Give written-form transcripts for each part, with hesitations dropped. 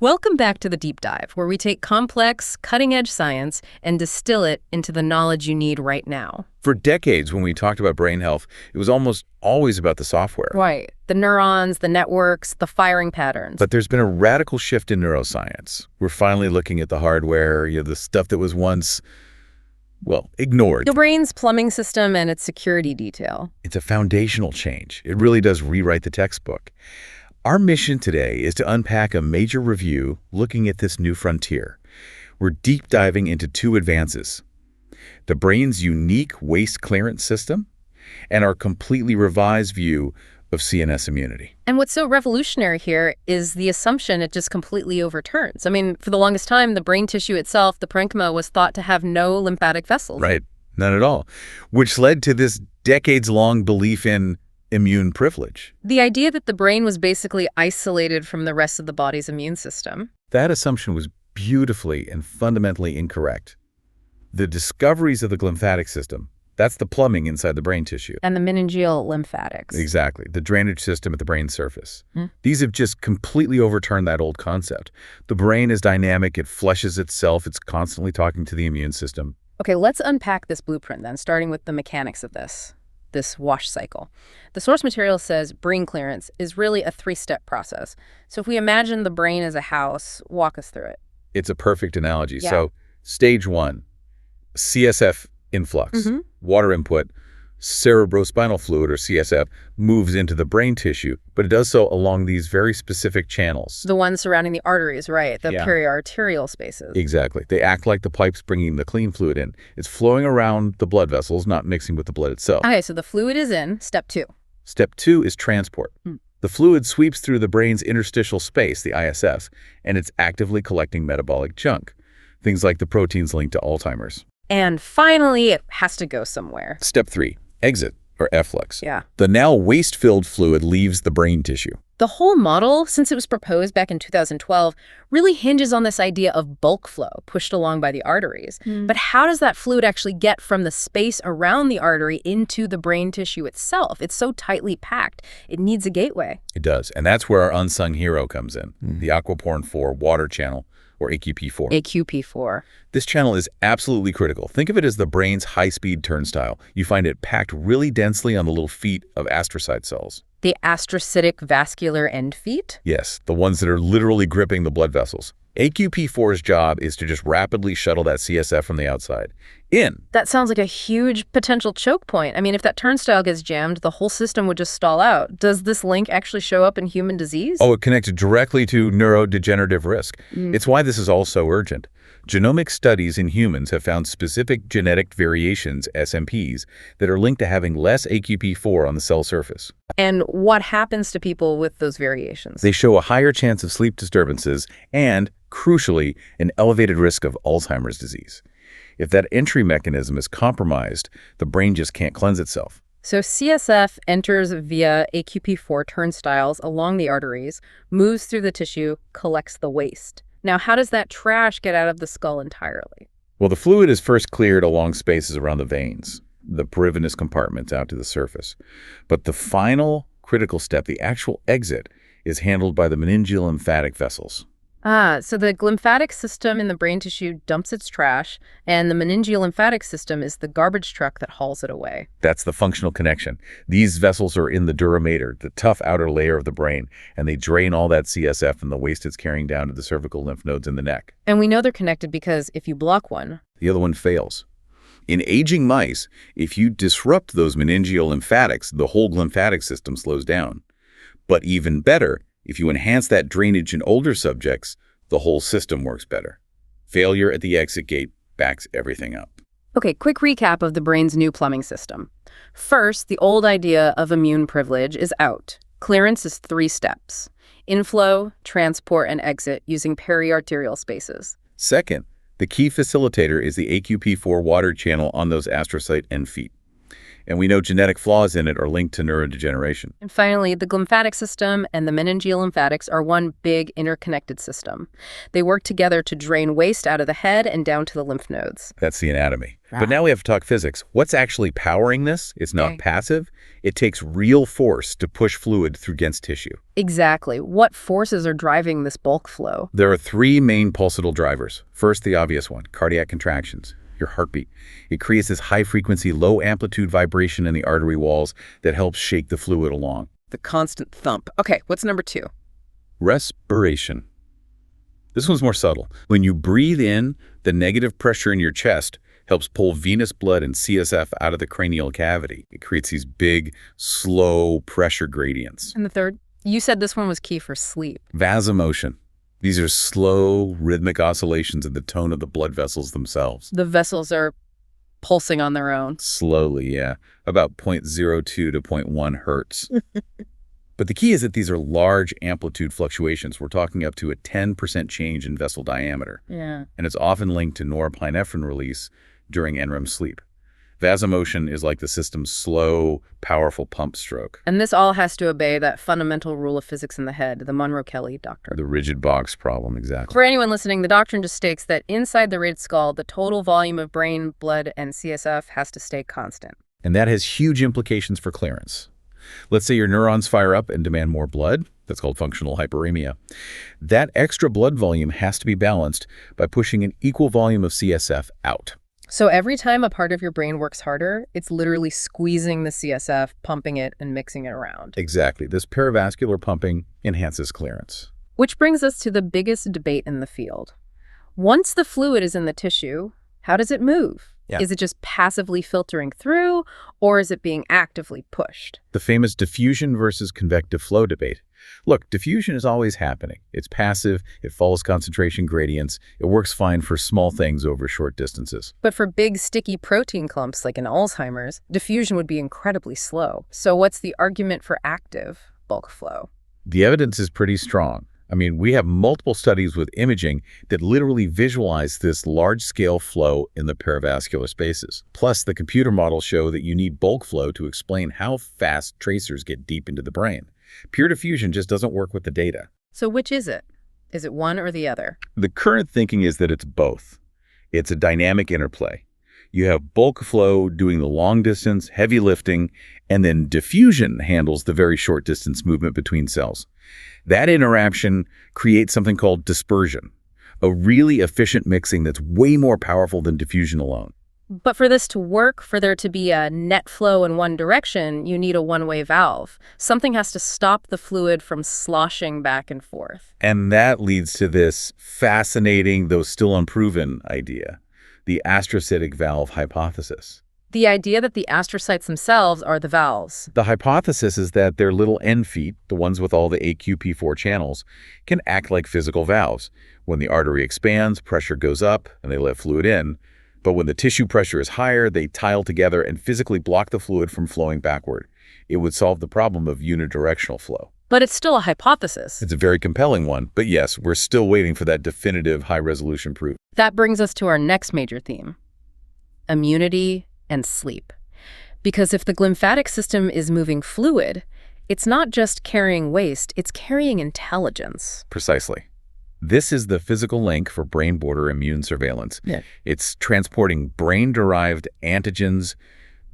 Welcome back to the Deep Dive, where we take complex, cutting-edge science and distill it into the knowledge you need right now. For decades, when we talked about brain health, it was almost always about the software. Right. The neurons, the networks, the firing patterns. But there's been a radical shift in neuroscience. We're finally looking at the hardware, the stuff that was once, well, ignored. The brain's plumbing system and its security detail. It's a foundational change. It really does rewrite the textbook. Our mission today is to unpack a major review looking at this new frontier. We're deep diving into two advances: the brain's unique waste clearance system and our completely revised view of CNS immunity. And what's so revolutionary here is the assumption it just completely overturns. I mean, for the longest time, the brain tissue itself, the parenchyma, was thought to have no lymphatic vessels. Right, none at all, which led to this decades-long belief in immune privilege. The idea that the brain was basically isolated from the rest of the body's immune system. That assumption was beautifully and fundamentally incorrect. The discoveries of the glymphatic system, that's the plumbing inside the brain tissue. And the meningeal lymphatics. Exactly, the drainage system at the brain surface. These have just completely overturned that old concept. The brain is dynamic, it flushes itself, it's constantly talking to the immune system. Okay, let's unpack this blueprint then, starting with the mechanics of this wash cycle. The source material says brain clearance is really a three-step process. So if we imagine the brain as a house, walk us through it. It's a perfect analogy. Yeah. So stage one, CSF influx, water input, cerebrospinal fluid, or CSF, moves into the brain tissue, but it does so along these very specific channels. The ones surrounding the arteries, right? The Yeah. periarterial spaces. Exactly. They act like the pipes bringing the clean fluid in. It's flowing around the blood vessels, not mixing with the blood itself. Okay, so the fluid is in, step two. Step two is transport. The fluid sweeps through the brain's interstitial space, the ISF, and it's actively collecting metabolic junk, things like the proteins linked to Alzheimer's. And finally, it has to go somewhere. Step three, exit, or efflux. Yeah. The now waste-filled fluid leaves the brain tissue. The whole model, since it was proposed back in 2012, really hinges on this idea of bulk flow pushed along by the arteries. But how does that fluid actually get from the space around the artery into the brain tissue itself? It's so tightly packed. It needs a gateway. It does, and that's where our unsung hero comes in, the aquaporin 4 water channel, or AQP4. AQP4. This channel is absolutely critical. Think of it as the brain's high-speed turnstile. You find it packed really densely on the little feet of astrocyte cells. The astrocytic vascular end feet? Yes, the ones that are literally gripping the blood vessels. AQP4's job is to just rapidly shuttle that CSF from the outside in. That sounds like a huge potential choke point. I mean, if that turnstile gets jammed, the whole system would just stall out. Does this link actually show up in human disease? Oh, it connected directly to neurodegenerative risk. It's why this is all so urgent. Genomic studies in humans have found specific genetic variations, SNPs, that are linked to having less AQP4 on the cell surface. And what happens to people with those variations? They show a higher chance of sleep disturbances and, crucially, an elevated risk of Alzheimer's disease. If that entry mechanism is compromised, the brain just can't cleanse itself. So CSF enters via AQP4 turnstiles along the arteries, moves through the tissue, collects the waste. Now, how does that trash get out of the skull entirely? Well, the fluid is first cleared along spaces around the veins, the peripheral compartments out to the surface. But the final critical step, the actual exit, is handled by the meningeal lymphatic vessels. So the glymphatic system in the brain tissue dumps its trash, and the meningeal lymphatic system is the garbage truck that hauls it away. That's the functional connection. These vessels are in the dura mater, the tough outer layer of the brain, and they drain all that CSF and the waste it's carrying down to the cervical lymph nodes in the neck. And we know they're connected because if you block one, the other one fails. In aging mice, if you disrupt those meningeal lymphatics, the whole glymphatic system slows down. But even better, if you enhance that drainage in older subjects, the whole system works better. Failure at the exit gate backs everything up. Okay, quick recap of the brain's new plumbing system. First, the old idea of immune privilege is out. Clearance is 3 steps: inflow, transport, and exit using periarterial spaces. Second, the key facilitator is the AQP4 water channel on those astrocyte end feet. And we know genetic flaws in it are linked to neurodegeneration. And finally, the glymphatic system and the meningeal lymphatics are one big interconnected system. They work together to drain waste out of the head and down to the lymph nodes. That's the anatomy. But now we have to talk physics. What's actually powering this? It's not passive. It takes real force to push fluid through dense tissue. Exactly. What forces are driving this bulk flow? There are three main pulsatile drivers. First, the obvious one, cardiac contractions. Your heartbeat. It creates this high-frequency, low-amplitude vibration in the artery walls that helps shake the fluid along. The constant thump. Okay, what's number 2? Respiration. This one's more subtle. When you breathe in, the negative pressure in your chest helps pull venous blood and CSF out of the cranial cavity. It creates these big, slow pressure gradients. And the third? You said this one was key for sleep. Vasomotion. These are slow, rhythmic oscillations in the tone of the blood vessels themselves. The vessels are pulsing on their own. Slowly, yeah. About 0.02 to 0.1 hertz. But the key is that these are large amplitude fluctuations. We're talking up to a 10% change in vessel diameter. Yeah. And it's often linked to norepinephrine release during NREM sleep. Vasomotion is like the system's slow, powerful pump stroke. And this all has to obey that fundamental rule of physics in the head, the Monroe-Kelly doctrine. The rigid box problem, exactly. For anyone listening, the doctrine just states that inside the rigid skull, the total volume of brain, blood, and CSF has to stay constant. And that has huge implications for clearance. Let's say your neurons fire up and demand more blood. That's called functional hyperemia. That extra blood volume has to be balanced by pushing an equal volume of CSF out. So every time a part of your brain works harder, it's literally squeezing the CSF, pumping it, and mixing it around. Exactly. This perivascular pumping enhances clearance. Which brings us to the biggest debate in the field. Once the fluid is in the tissue, how does it move? Yeah. Is it just passively filtering through, or is it being actively pushed? The famous diffusion versus convective flow debate. Look, diffusion is always happening. It's passive, it follows concentration gradients, it works fine for small things over short distances. But for big, sticky protein clumps like in Alzheimer's, diffusion would be incredibly slow. So what's the argument for active bulk flow? The evidence is pretty strong. I mean, we have multiple studies with imaging that literally visualize this large-scale flow in the perivascular spaces. Plus, the computer models show that you need bulk flow to explain how fast tracers get deep into the brain. Pure diffusion just doesn't work with the data. So which is it? Is it one or the other? The current thinking is that it's both. It's a dynamic interplay. You have bulk flow doing the long distance, heavy lifting, and then diffusion handles the very short distance movement between cells. That interaction creates something called dispersion, a really efficient mixing that's way more powerful than diffusion alone. But for this to work, for there to be a net flow in one direction, you need a one-way valve. Something has to stop the fluid from sloshing back and forth. And that leads to this fascinating, though still unproven idea, the astrocytic valve hypothesis. The idea that the astrocytes themselves are the valves. The hypothesis is that their little end feet, the ones with all the AQP4 channels, can act like physical valves. When the artery expands, pressure goes up and they let fluid in. But when the tissue pressure is higher, they tile together and physically block the fluid from flowing backward. It would solve the problem of unidirectional flow. But it's still a hypothesis. It's a very compelling one, but yes, we're still waiting for that definitive high-resolution proof. That brings us to our next major theme, immunity and sleep. Because if the glymphatic system is moving fluid, it's not just carrying waste, it's carrying intelligence. Precisely. This is the physical link for brain border immune surveillance. Yeah. It's transporting brain-derived antigens,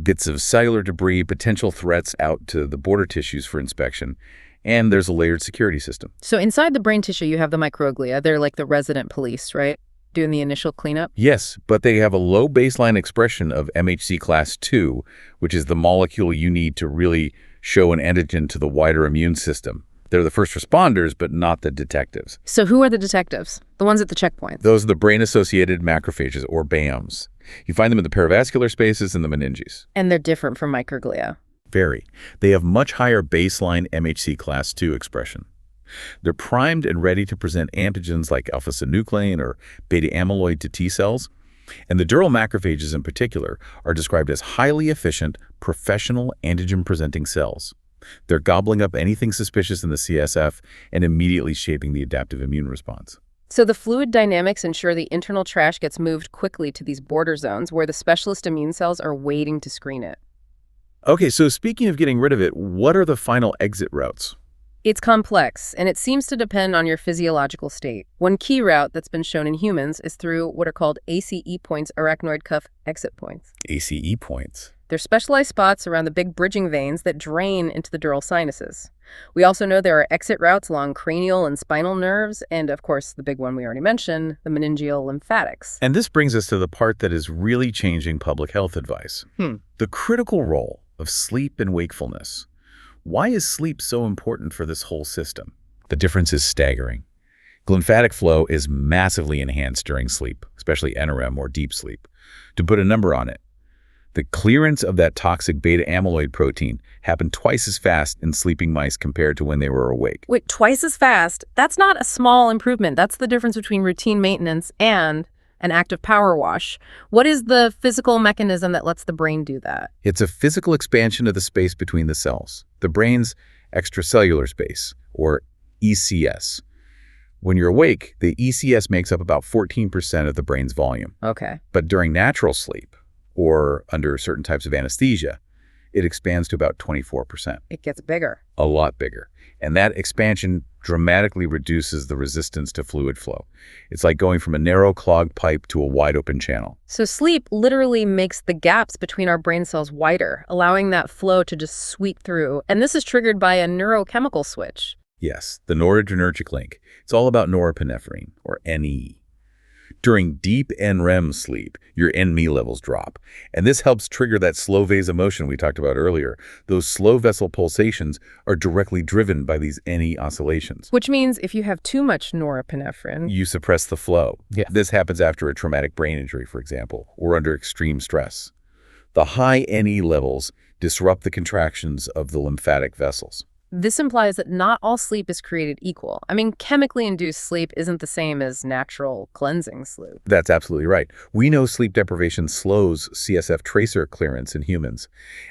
bits of cellular debris, potential threats out to the border tissues for inspection. And there's a layered security system. So inside the brain tissue, you have the microglia. They're like the resident police, right? Doing the initial cleanup? Yes, but they have a low baseline expression of MHC class II, which is the molecule you need to really show an antigen to the wider immune system. They're the first responders, but not the detectives. So who are the detectives? The ones at the checkpoints? Those are the brain-associated macrophages, or BAMs. You find them in the perivascular spaces and the meninges. And they're different from microglia. Very. They have much higher baseline MHC class II expression. They're primed and ready to present antigens like alpha-synuclein or beta-amyloid to T cells. And the dural macrophages in particular are described as highly efficient, professional antigen-presenting cells. They're gobbling up anything suspicious in the CSF and immediately shaping the adaptive immune response. So the fluid dynamics ensure the internal trash gets moved quickly to these border zones where the specialist immune cells are waiting to screen it. Okay, so speaking of getting rid of it, what are the final exit routes? It's complex, and it seems to depend on your physiological state. One key route that's been shown in humans is through what are called ACE points, arachnoid cuff exit points. ACE points. They're specialized spots around the big bridging veins that drain into the dural sinuses. We also know there are exit routes along cranial and spinal nerves, and of course, the big one we already mentioned, the meningeal lymphatics. And this brings us to the part that is really changing public health advice. The critical role of sleep and wakefulness. Why is sleep so important for this whole system? The difference is staggering. Glymphatic flow is massively enhanced during sleep, especially NREM or deep sleep. To put a number on it, the clearance of that toxic beta amyloid protein happened twice as fast in sleeping mice compared to when they were awake. Wait, twice as fast? That's not a small improvement. That's the difference between routine maintenance and an active power wash. What is the physical mechanism that lets the brain do that? It's a physical expansion of the space between the cells, the brain's extracellular space, or ECS. When you're awake, the ECS makes up about 14% of the brain's volume. Okay. But during natural sleep, or under certain types of anesthesia, it expands to about 24%. It gets bigger. A lot bigger. And that expansion dramatically reduces the resistance to fluid flow. It's like going from a narrow clogged pipe to a wide open channel. So sleep literally makes the gaps between our brain cells wider, allowing that flow to just sweep through. And this is triggered by a neurochemical switch. Yes, the noradrenergic link. It's all about norepinephrine, or NE. During deep NREM sleep, your NME levels drop. And this helps trigger that slow vasomotion we talked about earlier. Those slow vessel pulsations are directly driven by these NE oscillations. Which means if you have too much norepinephrine, You suppress the flow. Yeah. This happens after a traumatic brain injury, for example, or under extreme stress. The high NE levels disrupt the contractions of the lymphatic vessels. this implies that not all sleep is created equal. I mean, chemically induced sleep isn't the same as natural cleansing sleep. That's absolutely right. We know sleep deprivation slows CSF tracer clearance in humans,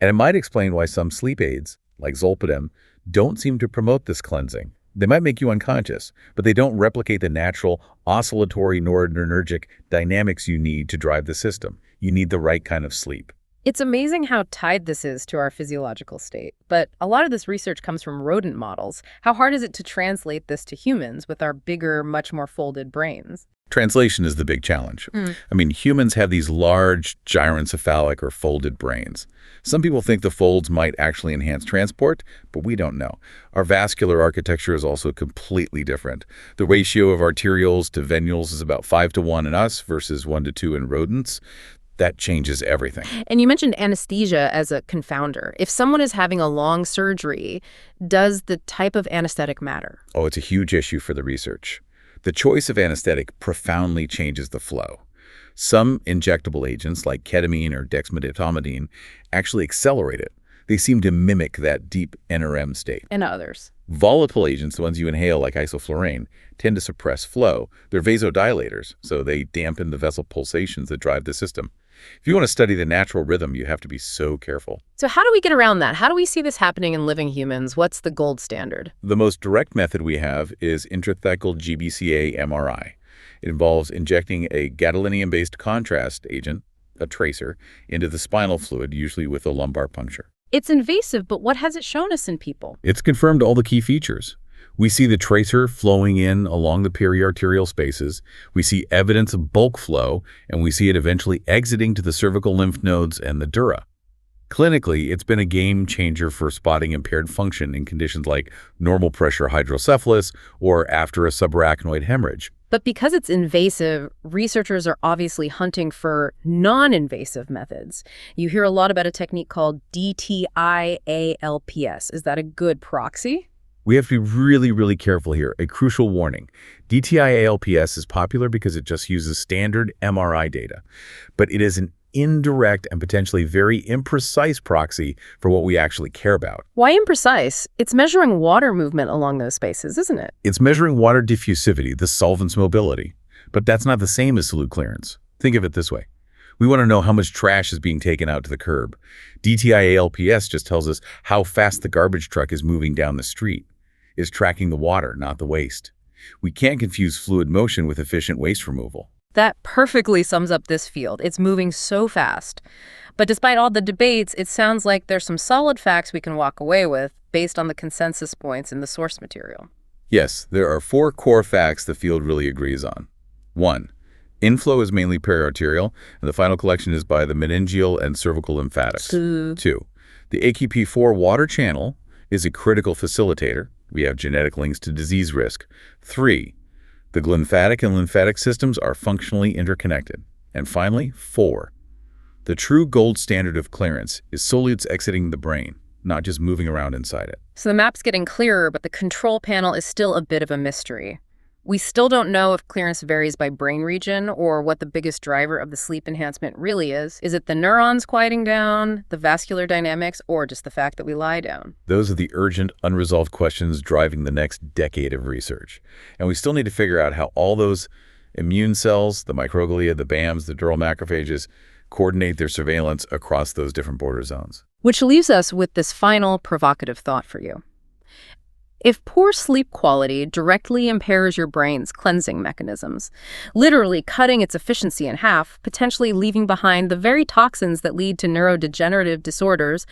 and it might explain why some sleep aids, like zolpidem, don't seem to promote this cleansing. They might make you unconscious, but they don't replicate the natural oscillatory noradrenergic dynamics you need to drive the system. You need the right kind of sleep. It's amazing how tied this is to our physiological state, but a lot of this research comes from rodent models. How hard is it to translate this to humans with our bigger, much more folded brains? Translation is the big challenge. I mean, humans have these large gyrencephalic or folded brains. Some people think the folds might actually enhance transport, but we don't know. Our vascular architecture is also completely different. The ratio of arterioles to venules is about 5:1 in us versus 1:2 in rodents. That changes everything. And you mentioned anesthesia as a confounder. If someone is having a long surgery, does the type of anesthetic matter? Oh, it's a huge issue for the research. The choice of anesthetic profoundly changes the flow. Some injectable agents, like ketamine or dexmedetomidine, actually accelerate it. They seem to mimic that deep NREM state. And others? Volatile agents, the ones you inhale like isoflurane, tend to suppress flow. They're vasodilators, so they dampen the vessel pulsations that drive the system. If you want to study the natural rhythm, you have to be so careful. So how do we get around that? How do we see this happening in living humans? What's the gold standard? The most direct method we have is intrathecal GBCA MRI. It involves injecting a gadolinium-based contrast agent, a tracer, into the spinal fluid, usually with a lumbar puncture. It's invasive, but what has it shown us in people? It's confirmed all the key features. We see the tracer flowing in along the periarterial spaces, we see evidence of bulk flow, and we see it eventually exiting to the cervical lymph nodes and the dura. Clinically, it's been a game changer for spotting impaired function in conditions like normal pressure hydrocephalus or after a subarachnoid hemorrhage. But because it's invasive, researchers are obviously hunting for non-invasive methods. You hear a lot about a technique called DTIALPS. Is that a good proxy? We have to be really, really careful here. A crucial warning. DTIALPS is popular because it just uses standard MRI data, but it is an indirect and potentially very imprecise proxy for what we actually care about. Why imprecise? It's measuring water movement along those spaces, isn't it? It's measuring water diffusivity, the solvent's mobility, but that's not the same as solute clearance. Think of it this way. We want to know how much trash is being taken out to the curb. DTIALPS just tells us how fast the garbage truck is moving down the street. It's tracking the water, not the waste. We can't confuse fluid motion with efficient waste removal. That perfectly sums up this field. It's moving so fast. But despite all the debates, it sounds like there's some solid facts we can walk away with based on the consensus points in the source material. Yes, there are 4 core facts the field really agrees on. 1. Inflow is mainly periarterial, and the final collection is by the meningeal and cervical lymphatics. 2. The AQP4 water channel is a critical facilitator. We have genetic links to disease risk. 3. The glymphatic and lymphatic systems are functionally interconnected. And finally, 4. The true gold standard of clearance is solutes exiting the brain, not just moving around inside it. So the map's getting clearer, but the control panel is still a bit of a mystery. We still don't know if clearance varies by brain region or what the biggest driver of the sleep enhancement really is. Is it the neurons quieting down, the vascular dynamics, or just the fact that we lie down? Those are the urgent, unresolved questions driving the next decade of research. And we still need to figure out how all those immune cells, the microglia, the BAMs, the dural macrophages, coordinate their surveillance across those different border zones. Which leaves us with this final provocative thought for you. If poor sleep quality directly impairs your brain's cleansing mechanisms, literally cutting its efficiency in half, potentially leaving behind the very toxins that lead to neurodegenerative disorders,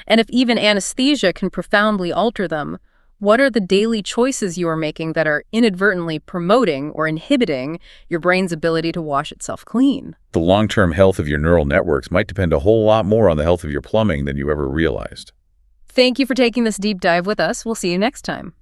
and if even anesthesia can profoundly alter them, what are the daily choices you are making that are inadvertently promoting or inhibiting your brain's ability to wash itself clean? The long-term health of your neural networks might depend a whole lot more on the health of your plumbing than you ever realized. Thank you for taking this deep dive with us. We'll see you next time.